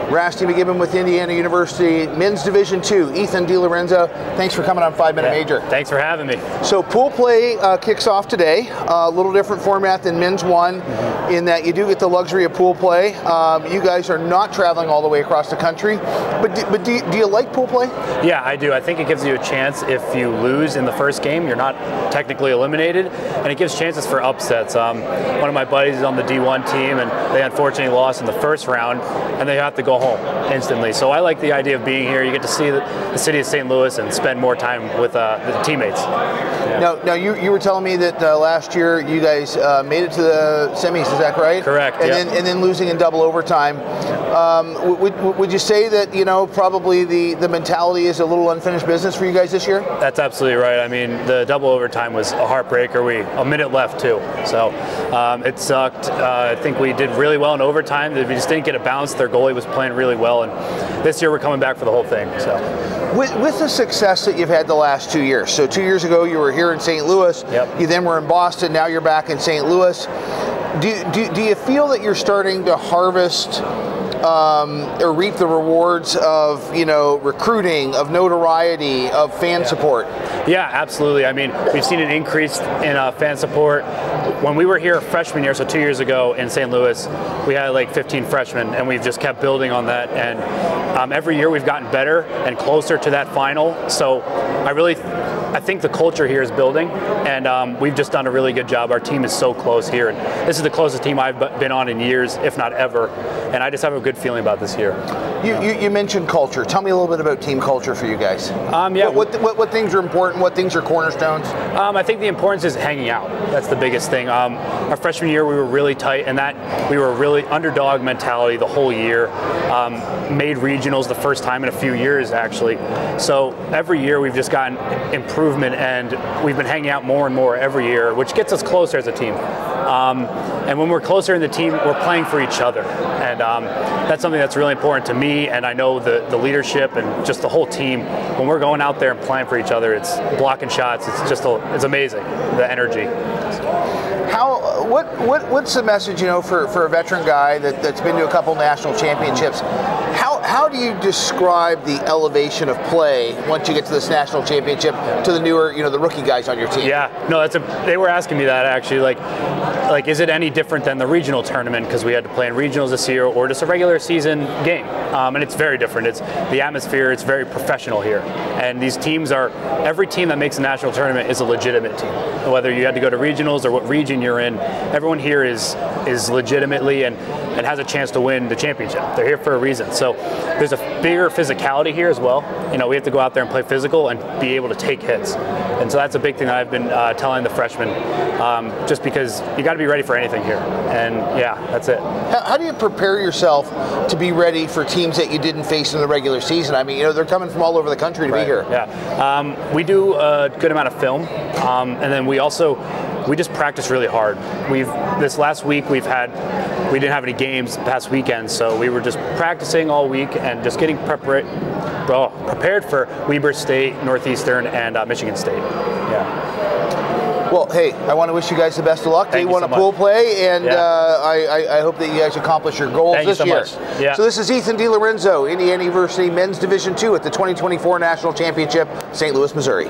Rasty McGibbon with Indiana University, Men's Division II, Ithan Delorenzo. Thanks for coming on 5 Minute Major. Thanks for having me. So pool play kicks off today. A little different format than Men's One in that you do get the luxury of pool play. You guys are not traveling all the way across the country, but do you like pool play? Yeah, I do. I think it gives you a chance if you lose in the first game, you're not technically eliminated, and it gives chances for upsets. One of my buddies is on the D1 team, and they unfortunately lost in the first round, and they have to go home instantly. So I like the idea of being here. You get to see the city of St. Louis and spend more time with the teammates. Yeah. Now you were telling me that last year you guys made it to the semis, is that right? Correct. And then losing in double overtime. Would you say that probably the mentality is a little unfinished business for you guys this year? That's absolutely right. I mean, the double overtime was a heartbreaker. A minute left too, so it sucked. I think we did really well in overtime. We just didn't get a bounce. Their goalie was playing really well, and this year we're coming back for the whole thing. So, with the success that you've had the last 2 years, so 2 years ago you were here in St. Louis. Yep. You then were in Boston. Now you're back in St. Louis. Do you feel that you're starting to harvest or reap the rewards of recruiting, of notoriety, of fan support? Yeah, absolutely. I mean, we've seen an increase in fan support. When we were here freshman year, so 2 years ago in St. Louis, we had like 15 freshmen, and we've just kept building on that. And every year we've gotten better and closer to that final. So I think the culture here is building, and we've just done a really good job. Our team is so close here, and this is the closest team I've been on in years, if not ever. And I just have a good feeling about this year. You mentioned culture. Tell me a little bit about team culture for you guys. Yeah. What things are important? What things are cornerstones? I think the importance is hanging out. That's the biggest thing. Our freshman year, we were really tight, and that we were really underdog mentality the whole year. Made regionals the first time in a few years, actually. So every year we've just gotten improvement, and we've been hanging out more and more every year, which gets us closer as a team. And when we're closer in the team, we're playing for each other, and that's something that's really important to me, and I know the leadership and just the whole team. When we're going out there and playing for each other, it's blocking shots. It's amazing, the energy. What's the message for a veteran guy that's been to a couple national championships? How do you describe the elevation of play once you get to this national championship to the newer, the rookie guys on your team? Yeah, no, they were asking me that actually. Like, is it any different than the regional tournament because we had to play in regionals this year, or just a regular season game? And it's very different. It's the atmosphere. It's very professional here, and these teams every team that makes a national tournament is a legitimate team. Whether you had to go to regionals or what region you're in, everyone here is legitimately and has a chance to win the championship. They're here for a reason. So there's a bigger physicality here as well. We have to go out there and play physical and be able to take hits. And so that's a big thing that I've been telling the freshmen, just because you got to be ready for anything here. And yeah, that's it. How do you prepare yourself to be ready for teams that you didn't face in the regular season? I mean, they're coming from all over the country to be here. Yeah, we do a good amount of film, and then we just practice really hard. This last week we didn't have any games past weekend, so we were just practicing all week and just getting prepared for Weber State, Northeastern, and Michigan State. Yeah. Well, hey, I want to wish you guys the best of luck. Thank Day one of pool play, and I hope that you guys accomplish your goals this year. Thank you so much. Yeah. So this is Ithan Delorenzo, Indiana University Men's Division II at the 2024 National Championship, St. Louis, Missouri.